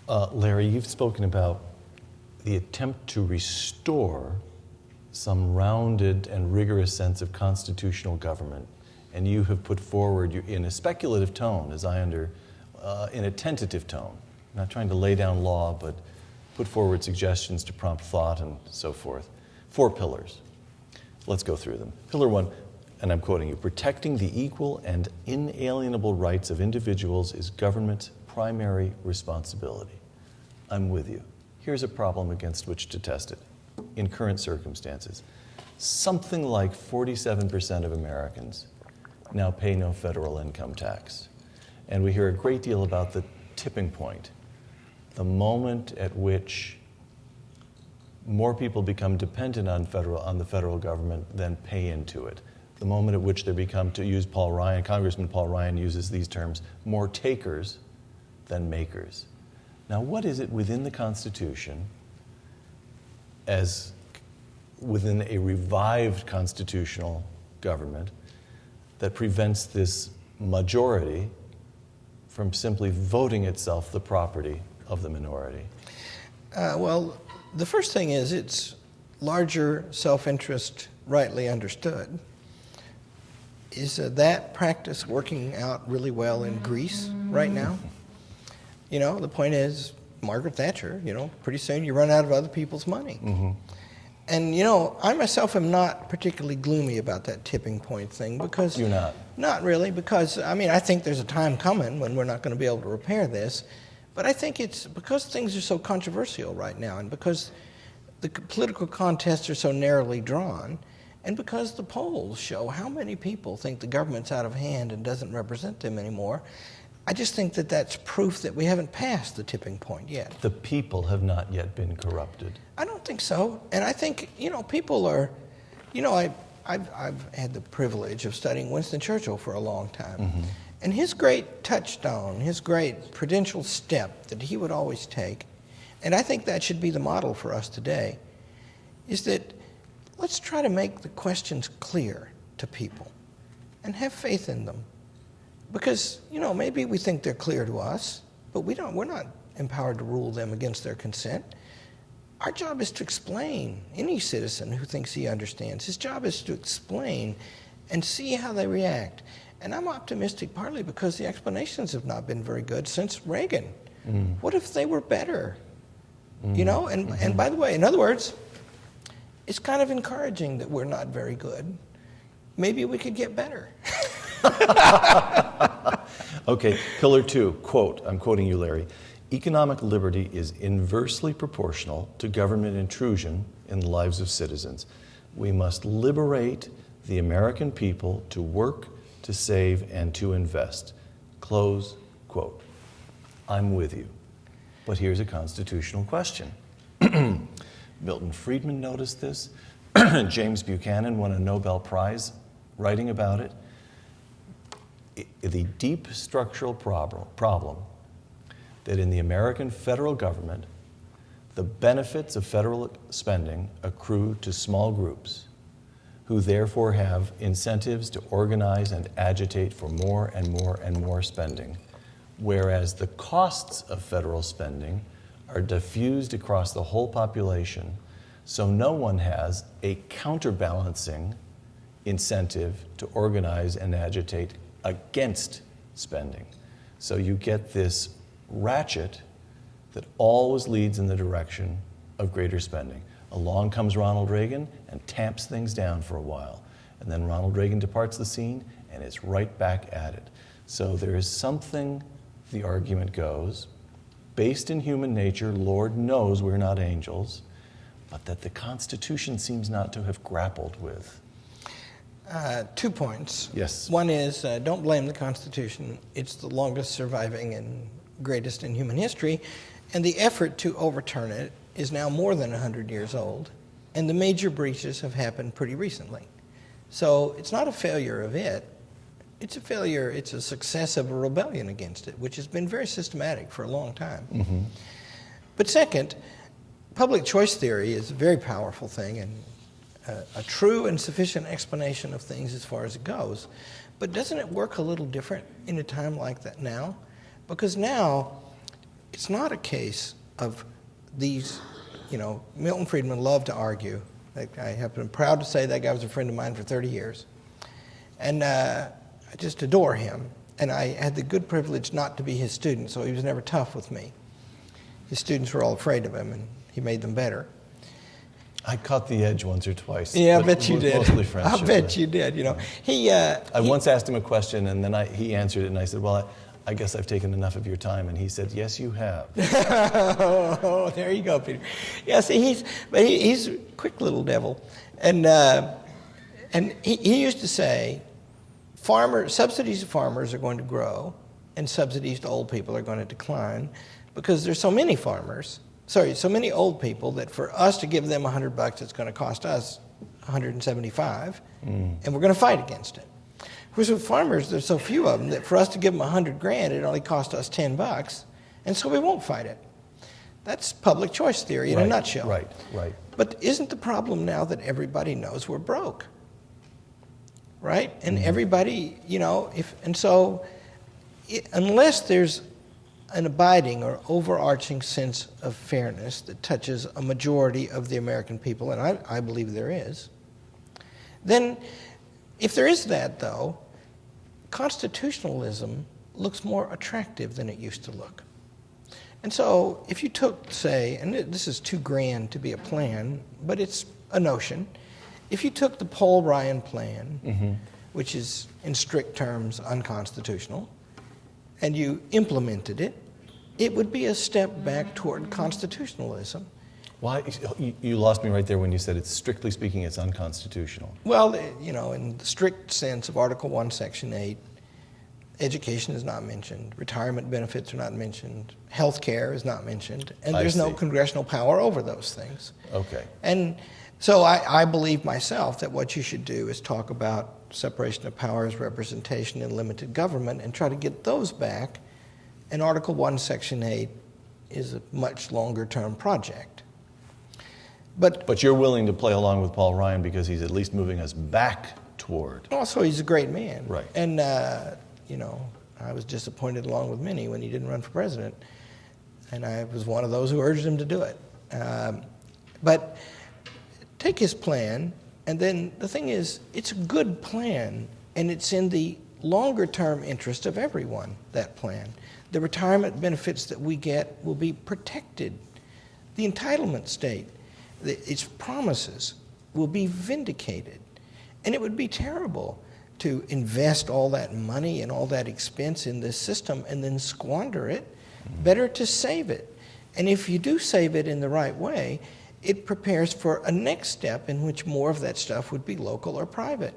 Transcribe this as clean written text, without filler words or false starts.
Larry, you've spoken about the attempt to restore some rounded and rigorous sense of constitutional government, and you have put forward, in a speculative tone, in a tentative tone, not trying to lay down law, but put forward suggestions to prompt thought and so forth. 4 pillars. Let's go through them. Pillar 1, and I'm quoting you, protecting the equal and inalienable rights of individuals is government's primary responsibility. I'm with you. Here's a problem against which to test it in current circumstances. Something like 47% of Americans now pay no federal income tax. And we hear a great deal about the tipping point, the moment at which more people become dependent on the federal government than pay into it. The moment at which they become, to use Paul Ryan, Congressman Paul Ryan uses these terms, more takers than makers. Now, what is it within the Constitution, as within a revived constitutional government, that prevents this majority from simply voting itself the property of the minority? Well, the first thing is it's larger self-interest, rightly understood. Is that practice working out really well in Greece right now? You know, the point is, Margaret Thatcher, pretty soon you run out of other people's money. Mm-hmm. And, I myself am not particularly gloomy about that tipping point thing because... You're not? Not really, because, I think there's a time coming when we're not going to be able to repair this. But I think it's because things are so controversial right now and because the political contests are so narrowly drawn and because the polls show how many people think the government's out of hand and doesn't represent them anymore, I just think that that's proof that we haven't passed the tipping point yet. The people have not yet been corrupted. I don't think so. And I think, people are, I've had the privilege of studying Winston Churchill for a long time. Mm-hmm. And his great touchstone, his great prudential step that he would always take, and I think that should be the model for us today, is that let's try to make the questions clear to people and have faith in them. Because, maybe we think they're clear to us, but we're not empowered to rule them against their consent. Our job is to explain. Any citizen who thinks he understands, his job is to explain and see how they react. And I'm optimistic partly because the explanations have not been very good since Reagan. Mm. What if they were better? Mm. And by the way, in other words, it's kind of encouraging that we're not very good. Maybe we could get better. Okay, pillar 2, quote, I'm quoting you, Larry, economic liberty is inversely proportional to government intrusion in the lives of citizens. We must liberate the American people to work, to save, and to invest. Close quote. I'm with you. But here's a constitutional question. Milton Friedman noticed this. James Buchanan won a Nobel Prize writing about it. The deep structural problem that in the American federal government, the benefits of federal spending accrue to small groups who therefore have incentives to organize and agitate for more and more and more spending, whereas the costs of federal spending are diffused across the whole population, so no one has a counterbalancing incentive to organize and agitate against spending. So you get this ratchet that always leads in the direction of greater spending. Along comes Ronald Reagan and tamps things down for a while. And then Ronald Reagan departs the scene and is right back at it. So there is something, the argument goes, based in human nature, Lord knows we're not angels, but that the Constitution seems not to have grappled with. 2 points. Yes. One is, don't blame the Constitution. It's the longest surviving and greatest in human history, and the effort to overturn it is now more than 100 years old, and the major breaches have happened pretty recently. So it's not a failure of it. It's a failure, it's a success of a rebellion against it, which has been very systematic for a long time. Mm-hmm. But second, public choice theory is a very powerful thing and a true and sufficient explanation of things as far as it goes. But doesn't it work a little different in a time like that now? Because now, it's not a case of these, Milton Friedman loved to argue. I'm proud to say that guy was a friend of mine for 30 years. And I just adore him. And I had the good privilege not to be his student, so he was never tough with me. His students were all afraid of him, and he made them better. I caught the edge once or twice. Yeah, I bet you did. Mostly friendship. I bet you did. I once asked him a question, and then he answered it, and I said, well, I guess I've taken enough of your time. And he said, yes, you have. Oh, there you go, Peter. Yeah, see, he's a quick little devil. And he used to say, subsidies to farmers are going to grow, and subsidies to old people are going to decline, because there's so many so many old people that for us to give them $100, it's going to cost us $175, and we're going to fight against it. Whereas with farmers, there's so few of them that for us to give them $100,000, it only cost us $10, and so we won't fight it. That's public choice theory in a nutshell. Right. But isn't the problem now that everybody knows we're broke? Right? And everybody, unless there's an abiding or overarching sense of fairness that touches a majority of the American people, and I believe there is, then if there is that, though, constitutionalism looks more attractive than it used to look. And so if you took, say, and this is too grand to be a plan, but it's a notion, if you took the Paul Ryan plan, which is in strict terms unconstitutional, and you implemented it, it would be a step back toward constitutionalism. Why? You lost me right there when you said it's strictly speaking, it's unconstitutional. Well, in the strict sense of Article 1, Section 8, education is not mentioned, retirement benefits are not mentioned, health care is not mentioned, and there's no congressional power over those things. Okay. And so I believe myself that what you should do is talk about separation of powers, representation, and limited government, and try to get those back. And Article 1, Section 8 is a much longer-term project. But you're willing to play along with Paul Ryan because he's at least moving us back toward. Also, he's a great man. Right. And, I was disappointed along with many when he didn't run for president. And I was one of those who urged him to do it. But take his plan, and then the thing is, it's a good plan, and it's in the longer-term interest of everyone, that plan. The retirement benefits that we get will be protected. The entitlement state, its promises, will be vindicated. And it would be terrible to invest all that money and all that expense in this system and then squander it. Better to save it. And if you do save it in the right way, it prepares for a next step in which more of that stuff would be local or private.